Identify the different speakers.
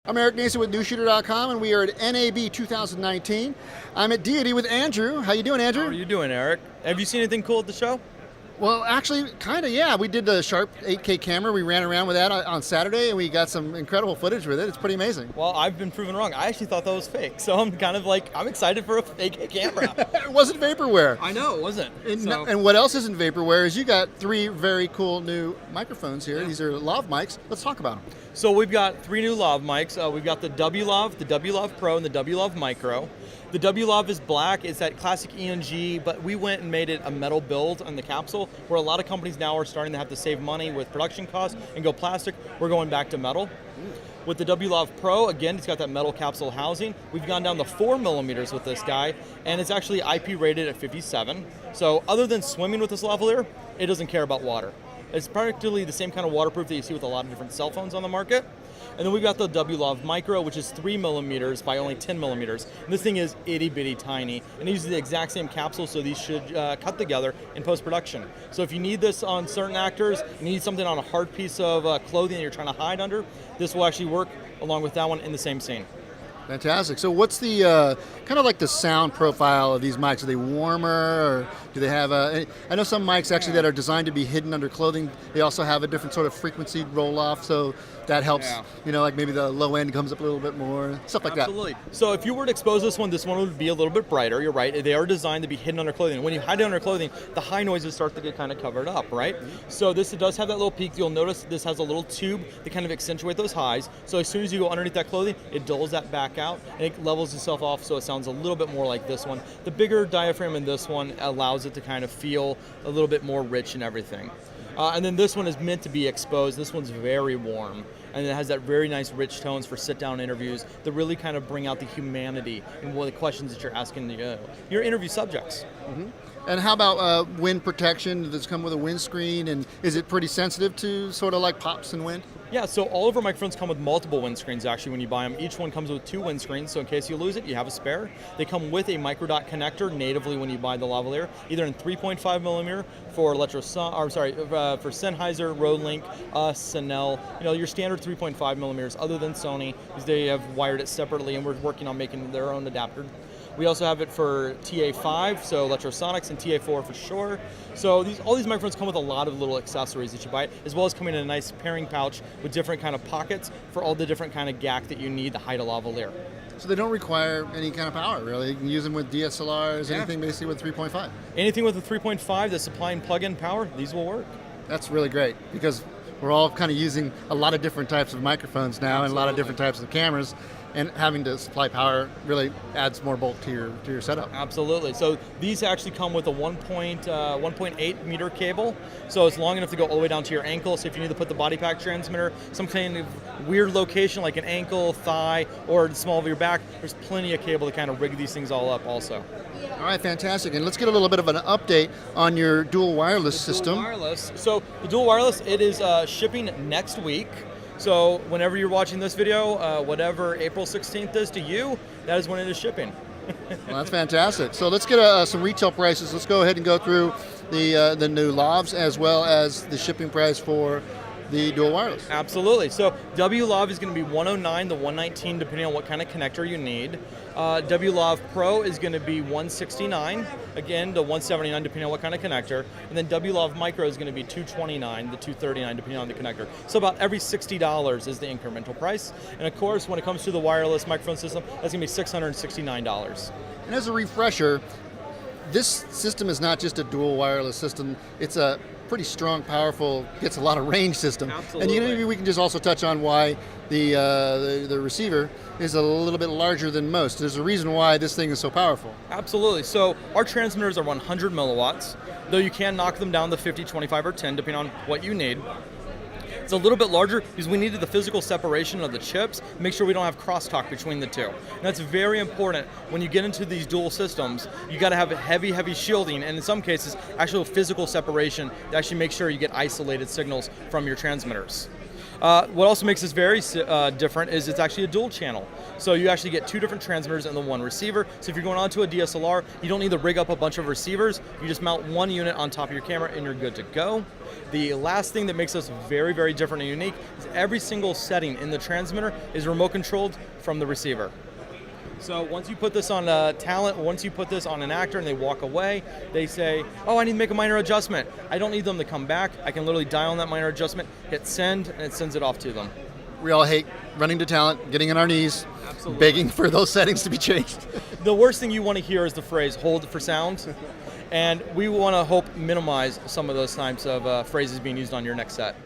Speaker 1: I'm Eric Nason with NewsShooter.com, and we are at NAB 2019. I'm at Deity with Andrew. How you doing, Andrew?
Speaker 2: How are you doing, Eric? Have you seen anything cool at the show?
Speaker 1: Well, actually, kind of, yeah. We did the Sharp 8K camera. We ran around with that on Saturday, and we got some incredible footage with it. It's pretty amazing.
Speaker 2: Well, I've been proven wrong. I actually thought that was fake, so I'm kind of like, I'm excited for a fake camera.
Speaker 1: It wasn't vaporware.
Speaker 2: I know, it wasn't.
Speaker 1: And what else isn't vaporware is you got three very cool new microphones here. These are lav mics. Let's talk about them.
Speaker 2: So we've got three new lav mics. We've got the WLav, the WLav Pro, and the WLav Micro. The WLav is black. It's that classic ENG, but we went and made it a metal build on the capsule, where a lot of companies now are starting to have to save money with production costs and go plastic. We're going back to metal. With the WLav Pro, again, it's got that metal capsule housing. We've gone down to 4 millimeters with this guy, and it's actually IP rated at 57. So other than swimming with this lavalier, it doesn't care about water. It's practically the same kind of waterproof that you see with a lot of different cell phones on the market. And then we've got the WLav Micro, which is 3 millimeters by only 10 millimeters. And this thing is itty bitty tiny. And it uses the exact same capsule, so these should cut together in post-production. So if you need this on certain actors, you need something on a hard piece of clothing that you're trying to hide under, this will actually work along with that one in the same scene.
Speaker 1: Fantastic. So what's the kind of like the sound profile of these mics? Are they warmer, or do they have I know some mics actually that are designed to be hidden under clothing. They also have a different sort of frequency roll off, so that helps. You know, like maybe the low end comes up a little bit more, stuff like
Speaker 2: Absolutely.
Speaker 1: that.
Speaker 2: So if you were to expose this one would be a little bit brighter. You're right. They are designed to be hidden under clothing. When you hide it under clothing, the high noises start to get kind of covered up, right? So this does have that little peak. You'll notice this has a little tube to kind of accentuate those highs. So as soon as you go underneath that clothing, it dulls that back out and it levels itself off, so it sounds a little bit more like this one. The bigger diaphragm in this one allows it to kind of feel a little bit more rich and everything. And then this one is meant to be exposed. This one's very warm, and it has that very nice rich tones for sit-down interviews that really kind of bring out the humanity in the questions that you're asking your interview subjects.
Speaker 1: And how about wind protection? Does it come with a windscreen, and is it pretty sensitive to sort of like pops and wind?
Speaker 2: Yeah, so all of our microphones come with multiple windscreens actually when you buy them. Each one comes with 2 windscreens, so in case you lose it, you have a spare. They come with a microdot connector natively when you buy the lavalier, either in 3.5 millimeter for for Sennheiser, Rodelink, Sonel, your standard 3.5 millimeters, other than Sony, because they have wired it separately, and we're working on making their own adapter. We also have it for TA5, so Electrosonics, and TA4 for Shure. So all these microphones come with a lot of little accessories that you buy, as well as coming in a nice pairing pouch with different kind of pockets for all the different kind of GAC that you need to hide a lavalier.
Speaker 1: So they don't require any kind of power, really. You can use them with DSLRs, anything basically with 3.5.
Speaker 2: Anything with a 3.5 that's supplying plug-in power, these will work.
Speaker 1: That's really great, because we're all kind of using a lot of different types of microphones now. Absolutely. And a lot of different types of cameras, and having to supply power really adds more bulk to your setup.
Speaker 2: Absolutely. So these actually come with a 1.8 meter cable, so it's long enough to go all the way down to your ankle. So if you need to put the body pack transmitter some kind of weird location like an ankle, thigh, or the small of your back, there's plenty of cable to kind of rig these things all up also.
Speaker 1: All right, fantastic. And let's get a little bit of an update on your dual wireless system.
Speaker 2: Dual wireless. So the dual wireless, it is shipping next week. So whenever you're watching this video, whatever April 16th is to you, that is when it is shipping.
Speaker 1: Well, that's fantastic. So let's get some retail prices. Let's go ahead and go through the new lavs as well as the shipping price for the dual wireless.
Speaker 2: Absolutely. So WLav is going to be $109 to $119 depending on what kind of connector you need. WLav Pro is going to be $169, again to $179 depending on what kind of connector. And then WLav Micro is going to be $229 to $239 depending on the connector. So about every $60 is the incremental price. And of course, when it comes to the wireless microphone system, that's going to be $669.
Speaker 1: And as a refresher, this system is not just a dual wireless system. It's a pretty strong, powerful, gets a lot of range system.
Speaker 2: Absolutely.
Speaker 1: And maybe we can just also touch on why the receiver is a little bit larger than most. There's a reason why this thing is so powerful.
Speaker 2: Absolutely. So our transmitters are 100 milliwatts, though you can knock them down to 50, 25, or 10, depending on what you need. It's a little bit larger because we needed the physical separation of the chips, make sure we don't have crosstalk between the two. And that's very important when you get into these dual systems. You got to have heavy, heavy shielding, and in some cases, actual physical separation to actually make sure you get isolated signals from your transmitters. What also makes this very different is it's actually a dual channel. So you actually get 2 different transmitters and the 1 receiver. So if you're going onto a DSLR, you don't need to rig up a bunch of receivers. You just mount 1 unit on top of your camera and you're good to go. The last thing that makes us very, very different and unique is every single setting in the transmitter is remote controlled from the receiver. So once you put this on a talent, once you put this on an actor and they walk away, they say, oh, I need to make a minor adjustment. I don't need them to come back. I can literally dial on that minor adjustment, hit send, and it sends it off to them.
Speaker 1: We all hate running to talent, getting on our knees,
Speaker 2: Absolutely.
Speaker 1: begging for those settings to be changed.
Speaker 2: The worst thing you want to hear is the phrase, hold for sound. And we want to minimize some of those types of phrases being used on your next set.